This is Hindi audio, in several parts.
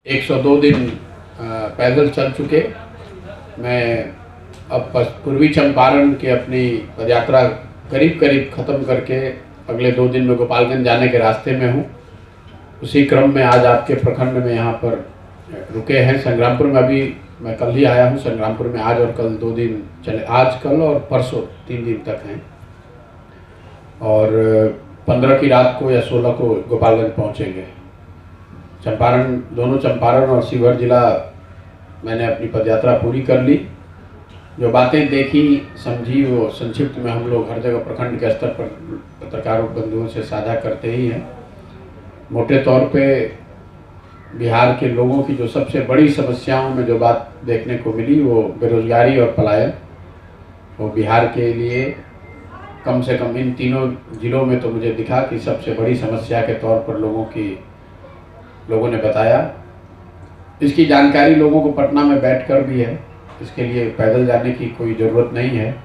102 दिन पैदल चल चुके। मैं अब पूर्वी चंपारण की अपनी पदयात्रा करीब करीब ख़त्म करके अगले 2 दिन में गोपालगंज जाने के रास्ते में हूँ। उसी क्रम में आज आपके प्रखंड में यहाँ पर रुके हैं। संग्रामपुर में अभी मैं कल ही आया हूँ। संग्रामपुर में आज और कल 2 दिन चले, आज कल और परसों 3 दिन तक हैं, और 15 की रात को या 16 को गोपालगंज पहुँचेंगे। चंपारण, दोनों चंपारण और शिवहर जिला मैंने अपनी पदयात्रा पूरी कर ली। जो बातें देखी समझी वो संक्षिप्त में हम लोग हर जगह प्रखंड के स्तर पर पत्रकारों बंधुओं से साझा करते ही हैं। मोटे तौर पे बिहार के लोगों की जो सबसे बड़ी समस्याओं में जो बात देखने को मिली वो बेरोजगारी और पलायन। वो बिहार के लिए कम से कम इन तीनों जिलों में तो मुझे दिखा कि सबसे बड़ी समस्या के तौर पर लोगों ने बताया। इसकी जानकारी लोगों को पटना में बैठकर भी है, इसके लिए पैदल जाने की कोई ज़रूरत नहीं है।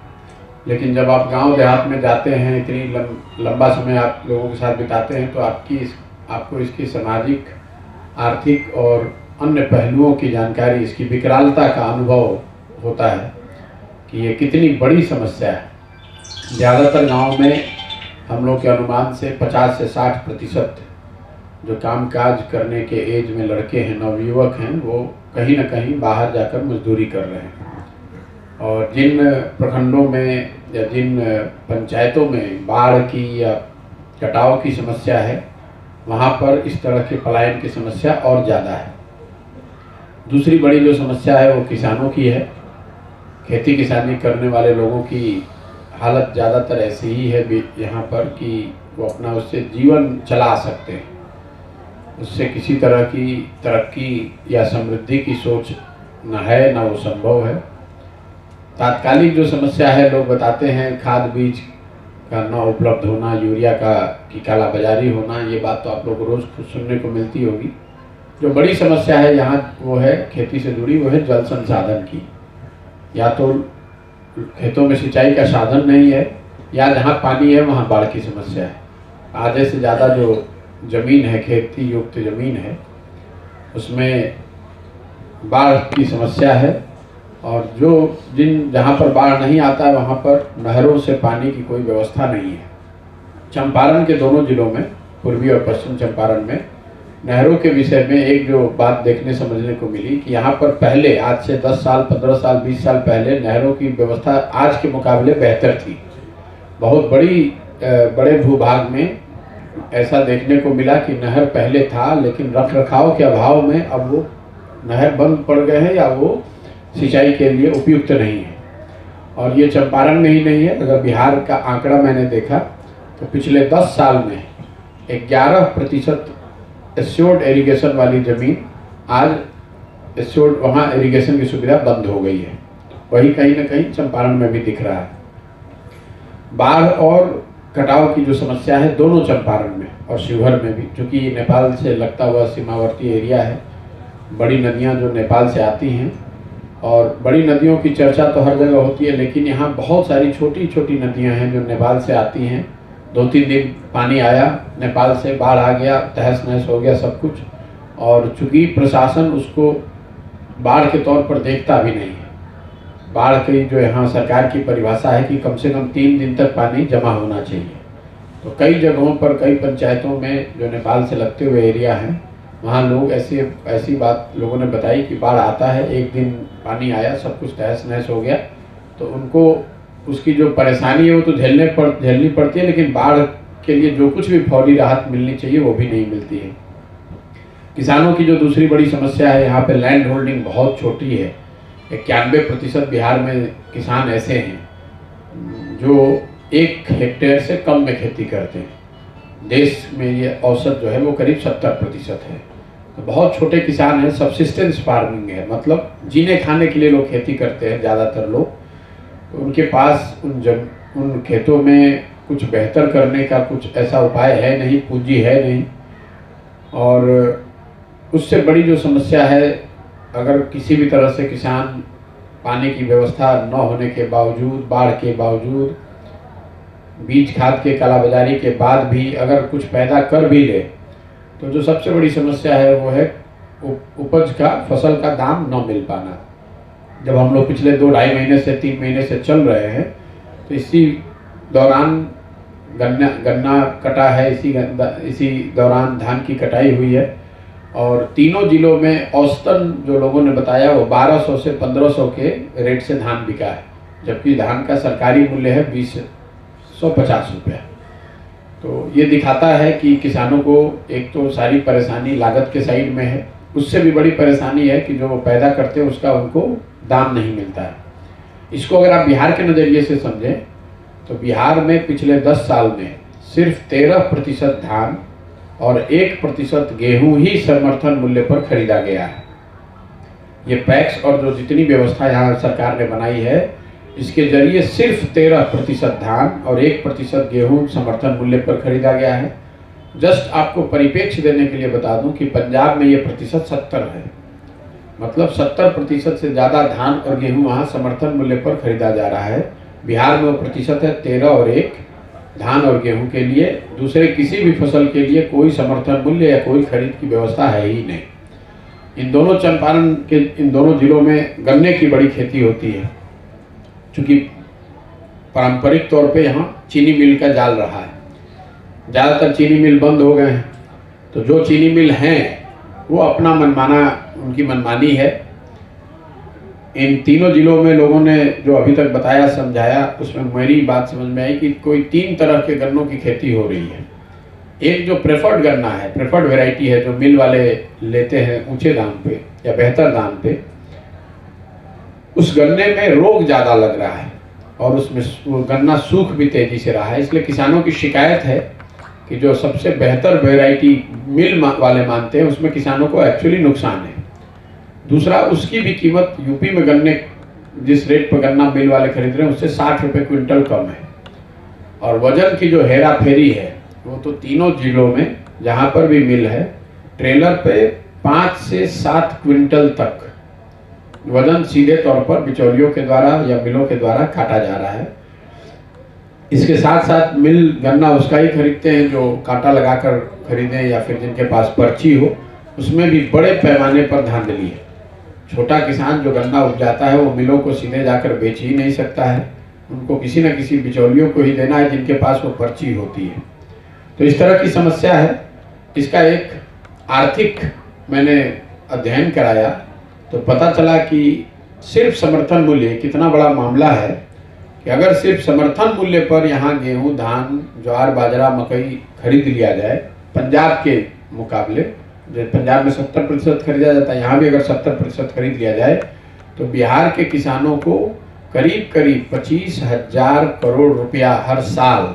लेकिन जब आप गांव देहात में जाते हैं, इतनी लंबा समय आप लोगों के साथ बिताते हैं, तो आपको इसकी सामाजिक, आर्थिक और अन्य पहलुओं की जानकारी, इसकी विकरालता का अनुभव होता है कि ये कितनी बड़ी समस्या है। ज़्यादातर गाँव में हम लोग के अनुमान से 50 से 60% जो कामकाज करने के एज में लड़के हैं, नवयुवक हैं, वो कहीं ना कहीं बाहर जाकर मजदूरी कर रहे हैं। और जिन प्रखंडों में या जिन पंचायतों में बाढ़ की या कटाव की समस्या है, वहाँ पर इस तरह के पलायन की समस्या और ज़्यादा है। दूसरी बड़ी जो समस्या है वो किसानों की है। खेती किसानी करने वाले लोगों की हालत ज़्यादातर ऐसी ही है यहाँ पर कि वो अपना उससे जीवन चला सकते हैं, उससे किसी तरह की तरक्की या समृद्धि की सोच न है, न वो संभव है। तात्कालिक जो समस्या है, लोग बताते हैं खाद बीज का न उपलब्ध होना, यूरिया की कालाबाजारी होना, ये बात तो आप लोग को रोज़ सुनने को मिलती होगी। जो बड़ी समस्या है यहाँ वो है खेती से जुड़ी, वो है जल संसाधन की। या तो खेतों में सिंचाई का साधन नहीं है, या जहाँ पानी है वहाँ बाढ़ की समस्या है। आधे से ज़्यादा जो ज़मीन है, खेती युक्त ज़मीन है, उसमें बाढ़ की समस्या है। और जहाँ पर बाढ़ नहीं आता है वहाँ पर नहरों से पानी की कोई व्यवस्था नहीं है। चंपारण के दोनों जिलों में, पूर्वी और पश्चिम चंपारण में, नहरों के विषय में एक जो बात देखने समझने को मिली कि यहाँ पर पहले, आज से 10 साल, 15 साल, 20 साल पहले नहरों की व्यवस्था आज के मुकाबले बेहतर थी। बहुत बड़े भूभाग में ऐसा देखने को मिला कि नहर पहले था, लेकिन रख रखाव के अभाव में अब वो नहर बंद पड़ गए हैं या वो सिंचाई के लिए उपयुक्त नहीं है। और ये चंपारण में ही नहीं है, अगर बिहार का आंकड़ा मैंने देखा तो पिछले 10 साल में 11% एश्योर्ड इरिगेशन वाली ज़मीन आज एश्योर्ड, वहाँ इरिगेशन की सुविधा बंद हो गई है। वही कहीं ना कहीं चंपारण में भी दिख रहा है। बाढ़ और कटाव की जो समस्या है दोनों चंपारण में और शिवहर में भी, क्योंकि ये नेपाल से लगता हुआ सीमावर्ती एरिया है। बड़ी नदियाँ जो नेपाल से आती हैं, और बड़ी नदियों की चर्चा तो हर जगह होती है, लेकिन यहाँ बहुत सारी छोटी छोटी नदियाँ हैं जो नेपाल से आती हैं। 2-3 दिन पानी आया नेपाल से, बाढ़ आ गया, तहस नहस हो गया सब कुछ। और चूँकि प्रशासन उसको बाढ़ के तौर पर देखता भी नहीं है। बाढ़ की जो यहाँ सरकार की परिभाषा है कि कम से कम 3 दिन तक पानी जमा होना चाहिए। तो कई जगहों पर, कई पंचायतों में जो नेपाल से लगते हुए एरिया हैं, वहाँ लोग ऐसी बात लोगों ने बताई कि बाढ़ आता है, एक दिन पानी आया, सब कुछ तहस नहस हो गया, तो उनको उसकी जो परेशानी है वो तो झेलनी पड़ती है, लेकिन बाढ़ के लिए जो कुछ भी फौरी राहत मिलनी चाहिए वो भी नहीं मिलती है। किसानों की जो दूसरी बड़ी समस्या है, यहाँ पे लैंड होल्डिंग बहुत छोटी है। 91% बिहार में किसान ऐसे हैं जो 1 हेक्टेयर से कम में खेती करते हैं। देश में ये औसत जो है वो करीब 70% है। तो बहुत छोटे किसान हैं, सब्सिस्टेंस फार्मिंग है, मतलब जीने खाने के लिए लोग खेती करते हैं ज़्यादातर लोग। तो उनके पास उन खेतों में कुछ बेहतर करने का कुछ ऐसा उपाय है नहीं, पूंजी है नहीं। और उससे बड़ी जो समस्या है, अगर किसी भी तरह से किसान पानी की व्यवस्था न होने के बावजूद, बाढ़ के बावजूद, बीज खाद के कालाबाजारी के बाद भी अगर कुछ पैदा कर भी ले, तो जो सबसे बड़ी समस्या है वो है उपज का, फसल का दाम न मिल पाना। जब हम लोग पिछले 2-2.5 महीने से 3 महीने से चल रहे हैं, तो इसी दौरान गन्ना कटा है, इसी दौरान धान की कटाई हुई है, और तीनों जिलों में औसतन जो लोगों ने बताया वो 1200 से 1500 के रेट से धान बिका है, जबकि धान का सरकारी मूल्य है 2050 रुपया। तो ये दिखाता है कि किसानों को एक तो सारी परेशानी लागत के साइड में है, उससे भी बड़ी परेशानी है कि जो वो पैदा करते हैं उसका उनको दाम नहीं मिलता है। इसको अगर आप बिहार के नज़रिए से समझें तो बिहार में पिछले 10 साल में सिर्फ 13% धान और 1% गेहूं ही समर्थन मूल्य पर खरीदा गया है। ये पैक्स और जो जितनी व्यवस्था यहाँ सरकार ने बनाई है, इसके जरिए सिर्फ 13% धान और 1% गेहूं समर्थन मूल्य पर खरीदा गया है। जस्ट आपको परिप्रेक्ष्य देने के लिए बता दूं कि पंजाब में ये प्रतिशत 70 है, मतलब 70% से ज़्यादा धान और गेहूं वहाँ समर्थन मूल्य पर खरीदा जा रहा है। बिहार में वो प्रतिशत है 13 और 1 धान और गेहूं के लिए। दूसरे किसी भी फसल के लिए कोई समर्थन मूल्य या कोई खरीद की व्यवस्था है ही नहीं। इन दोनों चंपारण के इन दोनों जिलों में गन्ने की बड़ी खेती होती है, क्योंकि पारंपरिक तौर पे यहाँ चीनी मिल का जाल रहा है। ज़्यादातर चीनी मिल बंद हो गए हैं, तो जो चीनी मिल हैं वो अपना मनमाना, उनकी मनमानी है। इन तीनों जिलों में लोगों ने जो अभी तक बताया समझाया, उसमें मेरी बात समझ में आई कि कोई 3 तरह के गन्नों की खेती हो रही है। एक जो प्रेफर्ड गन्ना है, प्रेफर्ड वैरायटी है, जो मिल वाले लेते हैं ऊंचे दाम पे या बेहतर दाम पे, उस गन्ने में रोग ज़्यादा लग रहा है और उसमें वो गन्ना सूख भी तेज़ी से रहा है। इसलिए किसानों की शिकायत है कि जो सबसे बेहतर वैरायटी मिल वाले मानते हैं, उसमें किसानों को एक्चुअली नुकसान है। दूसरा, उसकी भी कीमत यूपी में गन्ने जिस रेट पर गन्ना मिल वाले खरीद रहे हैं उससे 60 रुपये क्विंटल कम है। और वजन की जो हेरा फेरी है वो तो तीनों जिलों में जहाँ पर भी मिल है, ट्रेलर पे 5 से 7 क्विंटल तक वजन सीधे तौर पर बिचौलियों के द्वारा या मिलों के द्वारा काटा जा रहा है। इसके साथ साथ मिल गन्ना उसका ही खरीदते हैं जो कांटा लगाकर खरीदें या फिर जिनके पास पर्ची हो, उसमें भी बड़े पैमाने पर धांधली है। छोटा किसान जो गन्ना उपजाता है वो मिलों को सीधे जाकर बेच ही नहीं सकता है, उनको किसी न किसी बिचौलियों को ही देना है जिनके पास वो पर्ची होती है। तो इस तरह की समस्या है। इसका एक आर्थिक मैंने अध्ययन कराया तो पता चला कि सिर्फ समर्थन मूल्य कितना बड़ा मामला है कि अगर सिर्फ समर्थन मूल्य पर यहाँ गेहूँ, धान, ज्वार, बाजरा, मकई खरीद लिया जाए पंजाब के मुकाबले, जो पंजाब में 70% खरीदा जाता है, यहाँ भी अगर 70% खरीद लिया जाए तो बिहार के किसानों को करीब करीब 25,000 करोड़ रुपया हर साल,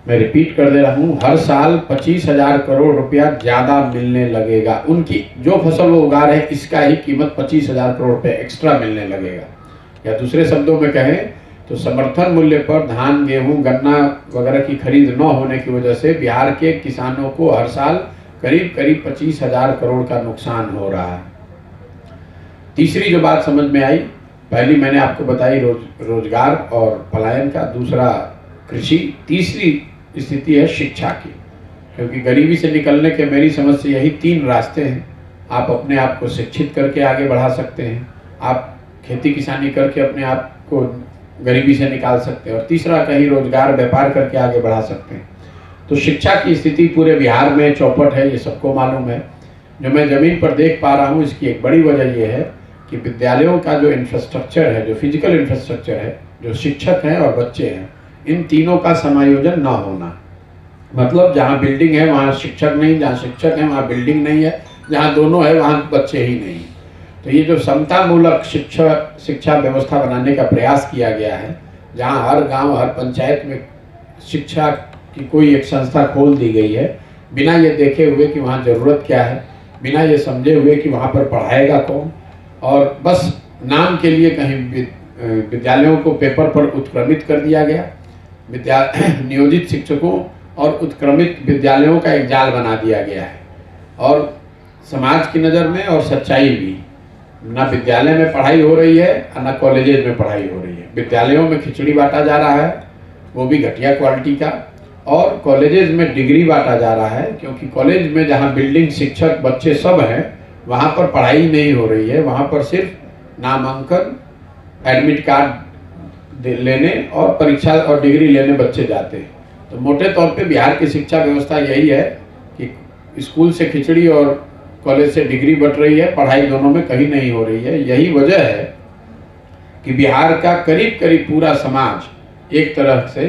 मैं रिपीट कर दे रहा हूँ, हर साल 25,000 करोड़ रुपया ज़्यादा मिलने लगेगा। उनकी जो फसल वो उगा रहे हैं इसका ही कीमत 25,000 करोड़ रुपये एक्स्ट्रा मिलने लगेगा। या दूसरे शब्दों में कहें तो समर्थन मूल्य पर धान, गेहूं, गन्ना वगैरह की खरीद न होने की वजह से बिहार के किसानों को हर साल करीब करीब 25,000 करोड़ का नुकसान हो रहा है। तीसरी जो बात समझ में आई, पहली मैंने आपको बताई रोजगार और पलायन का, दूसरा कृषि, तीसरी स्थिति है शिक्षा की। क्योंकि गरीबी से निकलने के मेरी समझ से यही 3 रास्ते हैं। आप अपने आप को शिक्षित करके आगे बढ़ा सकते हैं, आप खेती किसानी करके अपने आप को गरीबी से निकाल सकते हैं, और तीसरा कहीं रोजगार व्यापार करके आगे बढ़ा सकते हैं। तो शिक्षा की स्थिति पूरे बिहार में चौपट है, ये सबको मालूम है। जो मैं ज़मीन पर देख पा रहा हूँ इसकी एक बड़ी वजह ये है कि विद्यालयों का जो इंफ्रास्ट्रक्चर है, जो फिजिकल इंफ्रास्ट्रक्चर है, जो शिक्षक हैं और बच्चे हैं, इन तीनों का समायोजन ना होना। मतलब जहाँ बिल्डिंग है वहाँ शिक्षक नहीं, जहाँ शिक्षक है वहाँ बिल्डिंग नहीं है, जहाँ दोनों है वहाँ बच्चे ही नहीं। तो ये जो समतामूलक शिक्षा व्यवस्था बनाने का प्रयास किया गया है, जहाँ हर गांव, हर पंचायत में शिक्षा की कोई एक संस्था खोल दी गई है, बिना ये देखे हुए कि वहाँ ज़रूरत क्या है, बिना ये समझे हुए कि वहाँ पर पढ़ाएगा कौन, और बस नाम के लिए कहीं विद्यालयों को पेपर पर उत्क्रमित कर दिया गया। नियोजित शिक्षकों और उत्क्रमित विद्यालयों का एक जाल बना दिया गया है। और समाज की नज़र में और सच्चाई भी, ना विद्यालय में पढ़ाई हो रही है और ना कॉलेजेज में पढ़ाई हो रही है। विद्यालयों में खिचड़ी बांटा जा रहा है, वो भी घटिया क्वालिटी का, और कॉलेजेस में डिग्री बांटा जा रहा है, क्योंकि कॉलेज में जहाँ बिल्डिंग, शिक्षक, बच्चे सब हैं, वहाँ पर पढ़ाई नहीं हो रही है। वहाँ पर सिर्फ नामांकन, एडमिट कार्ड लेने और परीक्षा और डिग्री लेने बच्चे जाते हैं। तो मोटे तौर पे बिहार की शिक्षा व्यवस्था यही है कि स्कूल से खिचड़ी और कॉलेज से डिग्री बट रही है, पढ़ाई दोनों में कहीं नहीं हो रही है। यही वजह है कि बिहार का करीब करीब पूरा समाज एक तरह से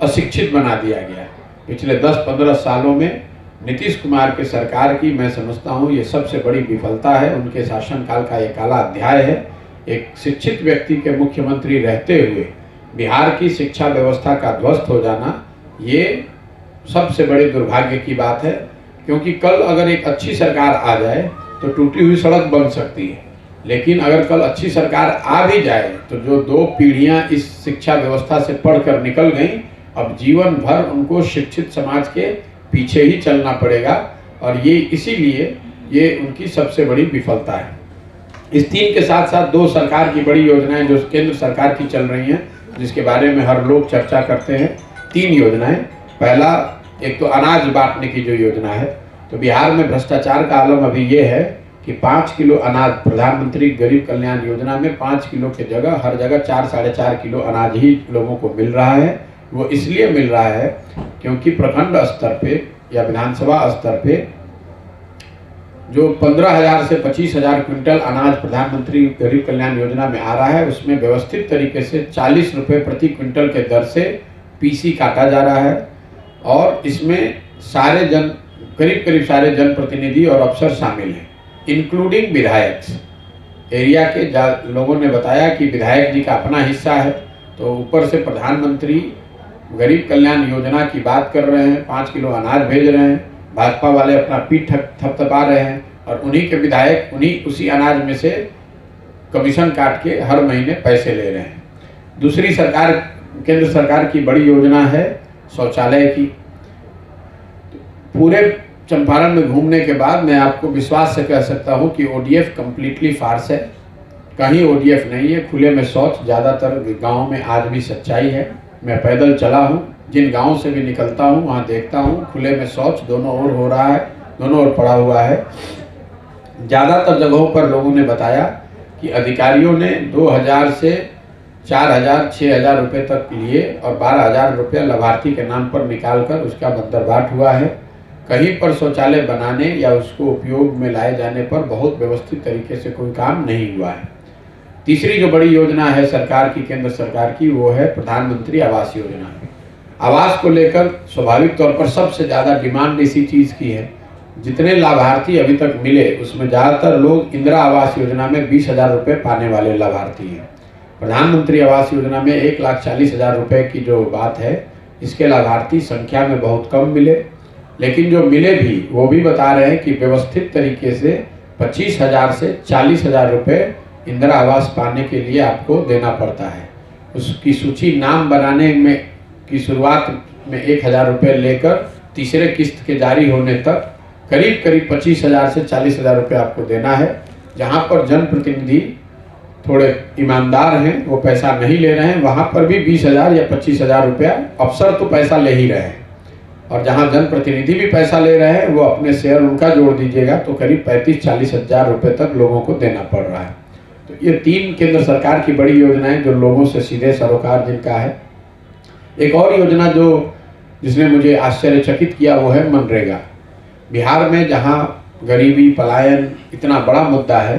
अशिक्षित बना दिया गया है। पिछले 10-15 सालों में नीतीश कुमार के सरकार की मैं समझता हूँ ये सबसे बड़ी विफलता है। उनके शासनकाल का एक काला अध्याय है। एक शिक्षित व्यक्ति के मुख्यमंत्री रहते हुए बिहार की शिक्षा व्यवस्था का ध्वस्त हो जाना, ये सबसे बड़े दुर्भाग्य की बात है। क्योंकि कल अगर एक अच्छी सरकार आ जाए तो टूटी हुई सड़क बन सकती है, लेकिन अगर कल अच्छी सरकार आ भी जाए तो जो 2 पीढ़ियां इस शिक्षा व्यवस्था से पढ़कर निकल गई, अब जीवन भर उनको शिक्षित समाज के पीछे ही चलना पड़ेगा। और ये इसीलिए ये उनकी सबसे बड़ी विफलता है। इस 3 के साथ साथ 2 सरकार की बड़ी योजनाएं जो केंद्र सरकार की चल रही हैं, जिसके बारे में हर लोग चर्चा करते हैं। 3 योजनाएं। पहला, एक तो अनाज बांटने की जो योजना है, तो बिहार में भ्रष्टाचार का आलम अभी ये है कि 5 किलो अनाज, प्रधानमंत्री गरीब कल्याण योजना में 5 किलो की जगह हर जगह 4-4.5 किलो अनाज ही लोगों को मिल रहा है। वो इसलिए मिल रहा है क्योंकि प्रखंड स्तर पे या विधानसभा स्तर पे जो 15,000 से 25,000 क्विंटल अनाज प्रधानमंत्री गरीब कल्याण योजना में आ रहा है, उसमें व्यवस्थित तरीके से 40 रुपये प्रति क्विंटल के दर से पीसी काटा जा रहा है। और इसमें करीब करीब सारे जनप्रतिनिधि और अफसर शामिल हैं, इंक्लूडिंग विधायक। एरिया के लोगों ने बताया कि विधायक जी का अपना हिस्सा है। तो ऊपर से प्रधानमंत्री गरीब कल्याण योजना की बात कर रहे हैं, 5 किलो अनाज भेज रहे हैं, भाजपा वाले अपना पीठ थपथपा रहे हैं, और उन्हीं के विधायक उसी अनाज में से कमीशन काट के हर महीने पैसे ले रहे हैं। दूसरी सरकार, केंद्र सरकार की बड़ी योजना है शौचालय की। पूरे चंपारण में घूमने के बाद मैं आपको विश्वास से कह सकता हूं कि ओडीएफ कम्प्लीटली फार्स है। कहीं ओडीएफ नहीं है। खुले में शौच ज़्यादातर गाँव में आज भी सच्चाई है। मैं पैदल चला हूँ, जिन गाँव से भी निकलता हूँ वहाँ देखता हूँ खुले में शौच दोनों ओर हो रहा है, दोनों ओर पड़ा हुआ है। ज़्यादातर जगहों पर लोगों ने बताया कि अधिकारियों ने 2,000 से 4,000, 6,000 रुपये तक लिए और 12,000 रुपये लाभार्थी के नाम पर निकालकर उसका बंदरबाट हुआ है। कहीं पर शौचालय बनाने या उसको उपयोग में लाए जाने पर बहुत व्यवस्थित तरीके से कोई काम नहीं हुआ है। तीसरी जो बड़ी योजना है सरकार की, केंद्र सरकार की, वो है प्रधानमंत्री आवास योजना। आवास को लेकर स्वाभाविक तौर पर सबसे ज़्यादा डिमांड इसी चीज़ की है। जितने लाभार्थी अभी तक मिले उसमें ज़्यादातर लोग इंदिरा आवास योजना में 20,000 रुपये पाने वाले लाभार्थी हैं। प्रधानमंत्री आवास योजना में 1,40,000 रुपये की जो बात है, इसके लाभार्थी संख्या में बहुत कम मिले। लेकिन जो मिले भी वो भी बता रहे हैं कि व्यवस्थित तरीके से 25,000 से 40,000 रुपये इंदिरा आवास पाने के लिए आपको देना पड़ता है। उसकी सूची नाम बनाने में की शुरुआत में 1,000 रुपये लेकर तीसरे किस्त के जारी होने तक करीब करीब 25,000 से 40,000 रुपये आपको देना है। जहाँ पर जनप्रतिनिधि थोड़े ईमानदार हैं, वो पैसा नहीं ले रहे हैं, वहाँ पर भी 20,000 या 25,000 रुपया अफसर तो पैसा ले ही रहे हैं। और जहाँ जनप्रतिनिधि भी पैसा ले रहे हैं वो अपने शेयर उनका जोड़ दीजिएगा तो करीब 35-40 हज़ार रुपये तक लोगों को देना पड़ रहा है। तो ये 3 केंद्र सरकार की बड़ी योजनाएं जो लोगों से सीधे सरोकार जिनका है। एक और योजना जिसने मुझे आश्चर्यचकित किया वो है मनरेगा। बिहार में जहाँ गरीबी, पलायन इतना बड़ा मुद्दा है,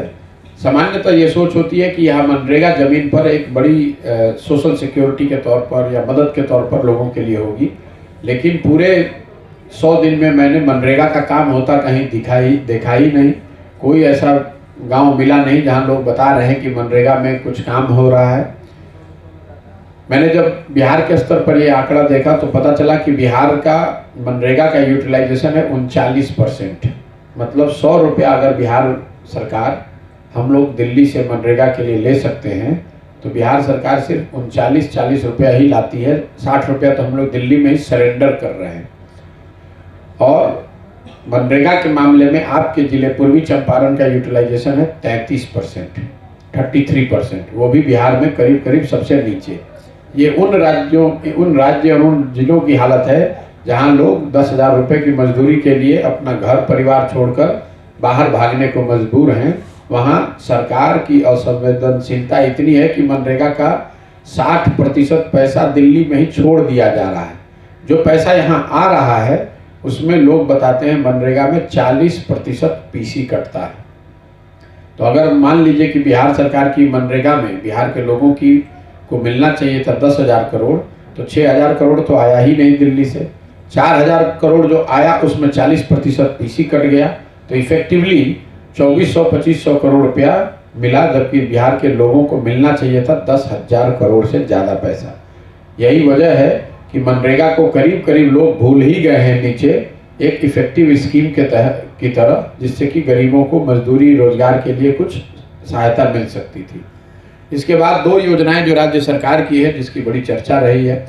सामान्यतः ये सोच होती है कि यहाँ मनरेगा ज़मीन पर एक बड़ी सोशल सिक्योरिटी के तौर पर या मदद के तौर पर लोगों के लिए होगी। लेकिन पूरे 100 दिन में मैंने मनरेगा का काम होता कहीं देखा ही नहीं। कोई ऐसा गांव मिला नहीं जहां लोग बता रहे हैं कि मनरेगा में कुछ काम हो रहा है। मैंने जब बिहार के स्तर पर ये आंकड़ा देखा तो पता चला कि बिहार का मनरेगा का यूटिलाइजेशन है 39%। मतलब 100 रुपया अगर बिहार सरकार, हम लोग दिल्ली से मनरेगा के लिए ले सकते हैं तो बिहार सरकार सिर्फ 39-40 रुपया ही लाती है। 60 रुपया तो हम लोग दिल्ली में ही सरेंडर कर रहे हैं। और मनरेगा के मामले में आपके जिले पूर्वी चंपारण का यूटिलाइजेशन है 33%, 33%, वो भी बिहार में करीब करीब सबसे नीचे। ये उन राज्य और उन जिलों की हालत है जहाँ लोग 10,000 रुपये की मजदूरी के लिए अपना घर परिवार छोड़कर बाहर भागने को मजबूर हैं, वहाँ सरकार की असंवेदनशीलता इतनी है कि मनरेगा का 60% पैसा दिल्ली में ही छोड़ दिया जा रहा है। जो पैसा यहाँ आ रहा है उसमें लोग बताते हैं मनरेगा में 40% पीसी कटता है। तो अगर मान लीजिए कि बिहार सरकार की मनरेगा में बिहार के लोगों की को मिलना चाहिए था 10,000 करोड़, तो 6,000 करोड़ तो आया ही नहीं दिल्ली से। 4,000 करोड़ जो आया उसमें 40% पीसी कट गया, तो इफेक्टिवली 2,400-2,500 करोड़ रुपया मिला, जबकि बिहार के लोगों को मिलना चाहिए था 10,000 करोड़ से ज़्यादा पैसा। यही वजह है कि मनरेगा को करीब करीब लोग भूल ही गए हैं नीचे एक इफेक्टिव स्कीम के तहत की तरह, जिससे कि गरीबों को मजदूरी रोजगार के लिए कुछ सहायता मिल सकती थी। इसके बाद 2 योजनाएं जो राज्य सरकार की है जिसकी बड़ी चर्चा रही है,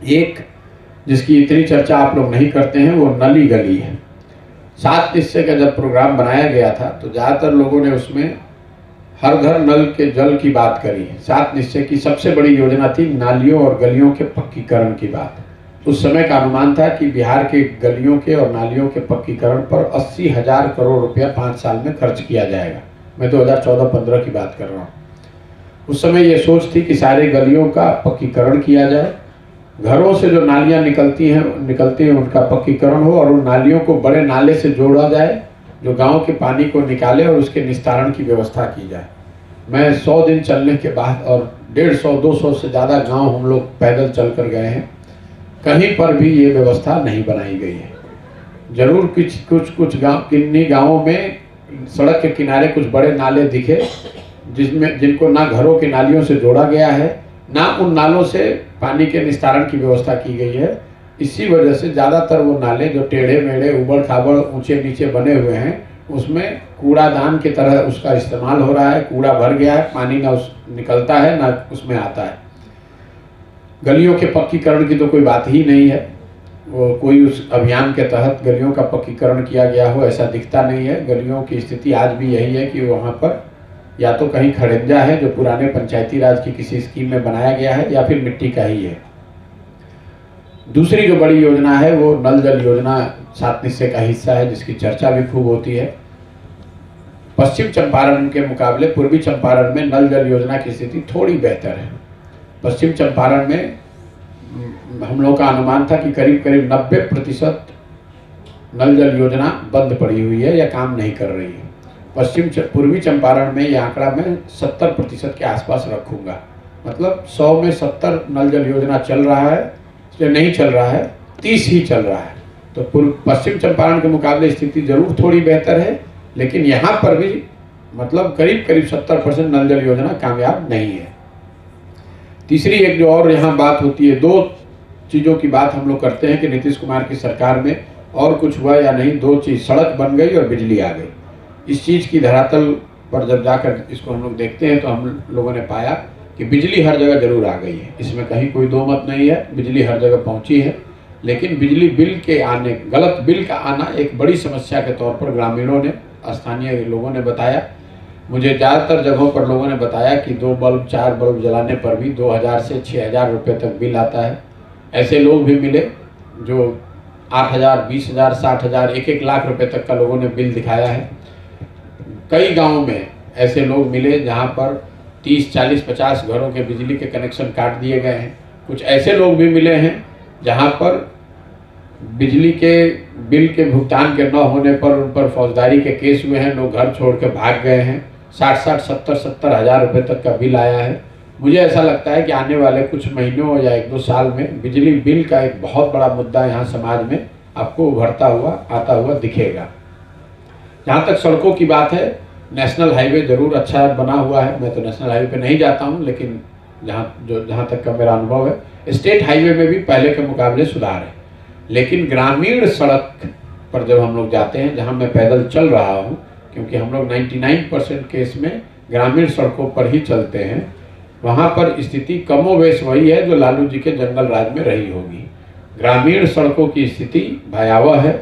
एक जिसकी इतनी चर्चा आप लोग नहीं करते हैं वो नली गली है। 7 निश्चय का जब प्रोग्राम बनाया गया था तो ज़्यादातर लोगों ने उसमें हर घर नल के जल की बात करी। 7 निश्चय की सबसे बड़ी योजना थी नालियों और गलियों के पक्कीकरण की बात। उस समय का अनुमान था कि बिहार के गलियों के और नालियों के पक्कीकरण पर 80,000 करोड़ रुपया 5 साल में खर्च किया जाएगा। मैं 2014-15 की बात कर रहा हूँ। उस समय ये सोच थी कि सारे गलियों का पक्कीकरण किया जाए, घरों से जो नालियाँ निकलती हैं उनका पक्कीकरण हो और उन नालियों को बड़े नाले से जोड़ा जाए जो गांव के पानी को निकाले और उसके निस्तारण की व्यवस्था की जाए। मैं 100 दिन चलने के बाद और 150-200 से ज़्यादा गांव हम लोग पैदल चल कर गए हैं, कहीं पर भी ये व्यवस्था नहीं बनाई गई है। जरूर कुछ गाँव किन्हीं गाँवों में सड़क के किनारे कुछ बड़े नाले दिखे जिनको ना घरों की नालियों से जोड़ा गया है, ना उन नालों से पानी के निस्तारण की व्यवस्था की गई है। इसी वजह से ज़्यादातर वो नाले जो टेढ़े मेढ़े उबड़ खाबड़ ऊंचे नीचे बने हुए हैं उसमें कूड़ादान की तरह उसका इस्तेमाल हो रहा है। कूड़ा भर गया है, पानी ना निकलता है ना उसमें आता है। गलियों के पक्कीकरण की तो कोई बात ही नहीं है, वो कोई उस अभियान के तहत गलियों का पक्कीकरण किया गया हो ऐसा दिखता नहीं है। गलियों की स्थिति आज भी यही है कि वहाँ पर या तो कहीं खड़ंजा है जो पुराने पंचायती राज की किसी स्कीम में बनाया गया है, या फिर मिट्टी का ही है। दूसरी जो बड़ी योजना है वो नल जल योजना 7 निश्चय का हिस्सा है, जिसकी चर्चा भी खूब होती है। पश्चिम चंपारण के मुकाबले पूर्वी चंपारण में नल जल योजना की स्थिति थोड़ी बेहतर है। पश्चिम चंपारण में हम लोग का अनुमान था कि करीब करीब 90% नल जल योजना बंद पड़ी हुई है या काम नहीं कर रही है। पूर्वी चंपारण में ये आंकड़ा मैं 70% के आसपास रखूँगा, मतलब 100 में 70 नल जल योजना चल रहा है, जो नहीं चल रहा है 30 ही चल रहा है। तो पश्चिम चंपारण के मुकाबले स्थिति जरूर थोड़ी बेहतर है, लेकिन यहाँ पर भी मतलब करीब करीब 70% नल जल योजना कामयाब नहीं है। तीसरी एक जो और यहाँ बात होती है, 2 चीज़ों की बात हम लोग करते हैं कि नीतीश कुमार की सरकार में और कुछ हुआ या नहीं। 2 चीज़, सड़क बन गई और बिजली आ गई। इस चीज़ की धरातल पर जब जाकर इसको हम लोग देखते हैं तो हम लोगों ने पाया कि बिजली हर जगह जरूर आ गई है, इसमें कहीं कोई दो मत नहीं है। बिजली हर जगह पहुंची है, लेकिन बिजली बिल के आने, गलत बिल का आना एक बड़ी समस्या के तौर पर ग्रामीणों ने, स्थानीय लोगों ने बताया। मुझे ज़्यादातर जगहों पर लोगों ने बताया कि 2 बल्ब 4 बल्ब जलाने पर भी 2,000 से 6,000 रुपये तक बिल आता है। ऐसे लोग भी मिले जो 8,000, 20,000, 60,000, 1-1 लाख रुपये तक का लोगों ने बिल दिखाया है। कई गाँव में ऐसे लोग मिले जहाँ पर 30, 40, 50 घरों के बिजली के कनेक्शन काट दिए गए हैं। कुछ ऐसे लोग भी मिले हैं जहाँ पर बिजली के बिल के भुगतान के न होने पर उन पर फौजदारी के केस हुए हैं, लोग घर छोड़ के भाग गए हैं। 60-60, 70-70 हज़ार रुपये तक का बिल आया है। मुझे ऐसा लगता है कि आने वाले कुछ महीनों या 1-2 साल में बिजली बिल का एक बहुत बड़ा मुद्दा यहाँ समाज में आपको उभरता हुआ, आता हुआ दिखेगा। जहाँ तक सड़कों की बात है, नेशनल हाईवे ज़रूर अच्छा बना हुआ है। मैं तो नेशनल हाईवे पे नहीं जाता हूँ, लेकिन जहाँ तक का मेरा अनुभव है, स्टेट हाईवे में भी पहले के मुकाबले सुधार है। लेकिन ग्रामीण सड़क पर जब हम लोग जाते हैं, जहाँ मैं पैदल चल रहा हूँ, क्योंकि हम लोग 99% केस में ग्रामीण सड़कों पर ही चलते हैं, वहाँ पर स्थिति कमोवेश वही है जो लालू जी के जंगल राज में रही होगी। ग्रामीण सड़कों की स्थिति भयावह है।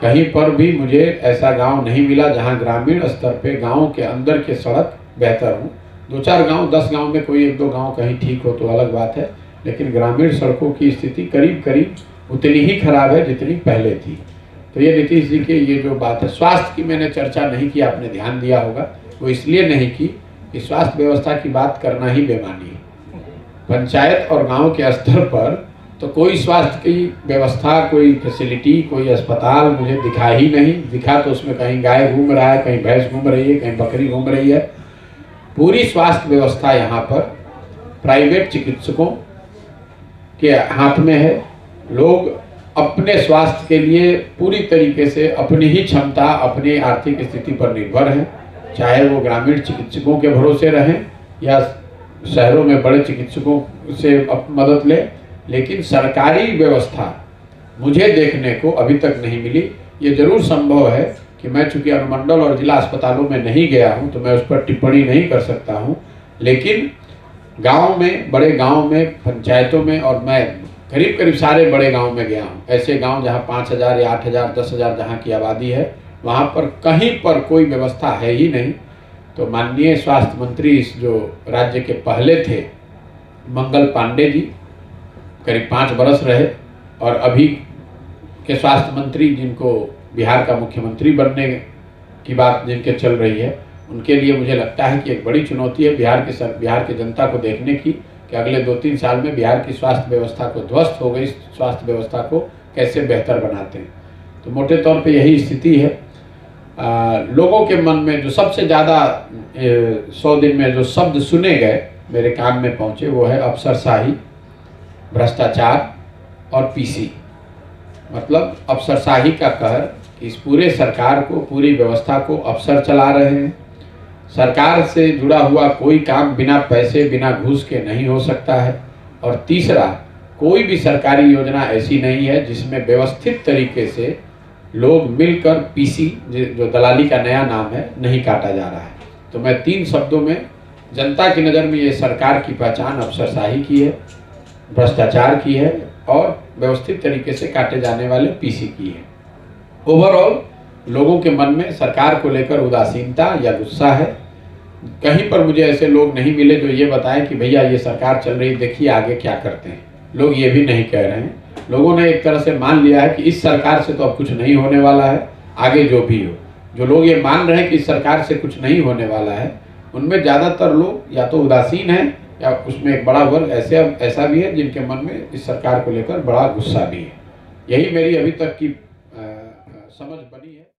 कहीं पर भी मुझे ऐसा गांव नहीं मिला जहां ग्रामीण स्तर पे गांव के अंदर के सड़क बेहतर हो। 2-4 गांव, 10 गांव में कोई 1-2 गांव कहीं ठीक हो तो अलग बात है, लेकिन ग्रामीण सड़कों की स्थिति करीब करीब उतनी ही खराब है जितनी पहले थी। तो ये नीतीश जी की ये जो बात है, स्वास्थ्य की मैंने चर्चा नहीं की, आपने ध्यान दिया होगा, वो इसलिए नहीं की कि स्वास्थ्य व्यवस्था की बात करना ही बेमानी है। पंचायत और गांव के स्तर पर तो कोई स्वास्थ्य की व्यवस्था, कोई फैसिलिटी, कोई अस्पताल मुझे दिखा ही नहीं। दिखा तो उसमें कहीं गाय घूम रहा है, कहीं भैंस घूम रही है, कहीं बकरी घूम रही है। पूरी स्वास्थ्य व्यवस्था यहाँ पर प्राइवेट चिकित्सकों के हाथ में है। लोग अपने स्वास्थ्य के लिए पूरी तरीके से अपनी ही क्षमता, अपनी आर्थिक स्थिति पर निर्भर हैं, चाहे वो ग्रामीण चिकित्सकों के भरोसे रहें या शहरों में बड़े चिकित्सकों से मदद लें। लेकिन सरकारी व्यवस्था मुझे देखने को अभी तक नहीं मिली। ये जरूर संभव है कि मैं चूंकि अनुमंडल और जिला अस्पतालों में नहीं गया हूं तो मैं उस पर टिप्पणी नहीं कर सकता हूं, लेकिन गांव में, बड़े गांव में, पंचायतों में, और मैं करीब करीब सारे बड़े गांव में गया हूं। ऐसे गांव जहां 5,000 या 8,000, 10,000 जहां की आबादी है, वहां पर कहीं पर कोई व्यवस्था है ही नहीं। तो माननीय स्वास्थ्य मंत्री इस जो राज्य के पहले थे, मंगल पांडे जी, करीब 5 बरस रहे, और अभी के स्वास्थ्य मंत्री जिनको बिहार का मुख्यमंत्री बनने की बात जिनके चल रही है, उनके लिए मुझे लगता है कि एक बड़ी चुनौती है बिहार की जनता को देखने की कि अगले 2-3 साल में बिहार की स्वास्थ्य व्यवस्था को, ध्वस्त हो गई स्वास्थ्य व्यवस्था को कैसे बेहतर बनाते हैं। तो मोटे तौर पे यही स्थिति है। लोगों के मन में जो सबसे ज़्यादा 100 दिन में जो शब्द सुने गए, मेरे कान में पहुँचे, वो है अफसरशाही, भ्रष्टाचार और पीसी। मतलब अफसरशाही का कहर, इस पूरे सरकार को, पूरी व्यवस्था को अफसर चला रहे हैं। सरकार से जुड़ा हुआ कोई काम बिना पैसे, बिना घूस के नहीं हो सकता है। और तीसरा, कोई भी सरकारी योजना ऐसी नहीं है जिसमें व्यवस्थित तरीके से लोग मिलकर पीसी, जो दलाली का नया नाम है, नहीं काटा जा रहा है। तो मैं 3 शब्दों में, जनता की नज़र में ये सरकार की पहचान अफसरशाही की है, भ्रष्टाचार की है और व्यवस्थित तरीके से काटे जाने वाले पीसी की है। ओवरऑल लोगों के मन में सरकार को लेकर उदासीनता या गुस्सा है। कहीं पर मुझे ऐसे लोग नहीं मिले जो ये बताएं कि भैया ये सरकार चल रही, देखिए आगे क्या करते हैं। लोग ये भी नहीं कह रहे हैं। लोगों ने एक तरह से मान लिया है कि इस सरकार से तो अब कुछ नहीं होने वाला है, आगे जो भी हो। जो लोग ये मान रहे हैं कि इस सरकार से कुछ नहीं होने वाला है, उनमें ज़्यादातर लोग या तो उदासीन हैं या उसमें एक बड़ा वर्ग ऐसा भी है जिनके मन में इस सरकार को लेकर बड़ा गुस्सा भी है। यही मेरी अभी तक की समझ बनी है।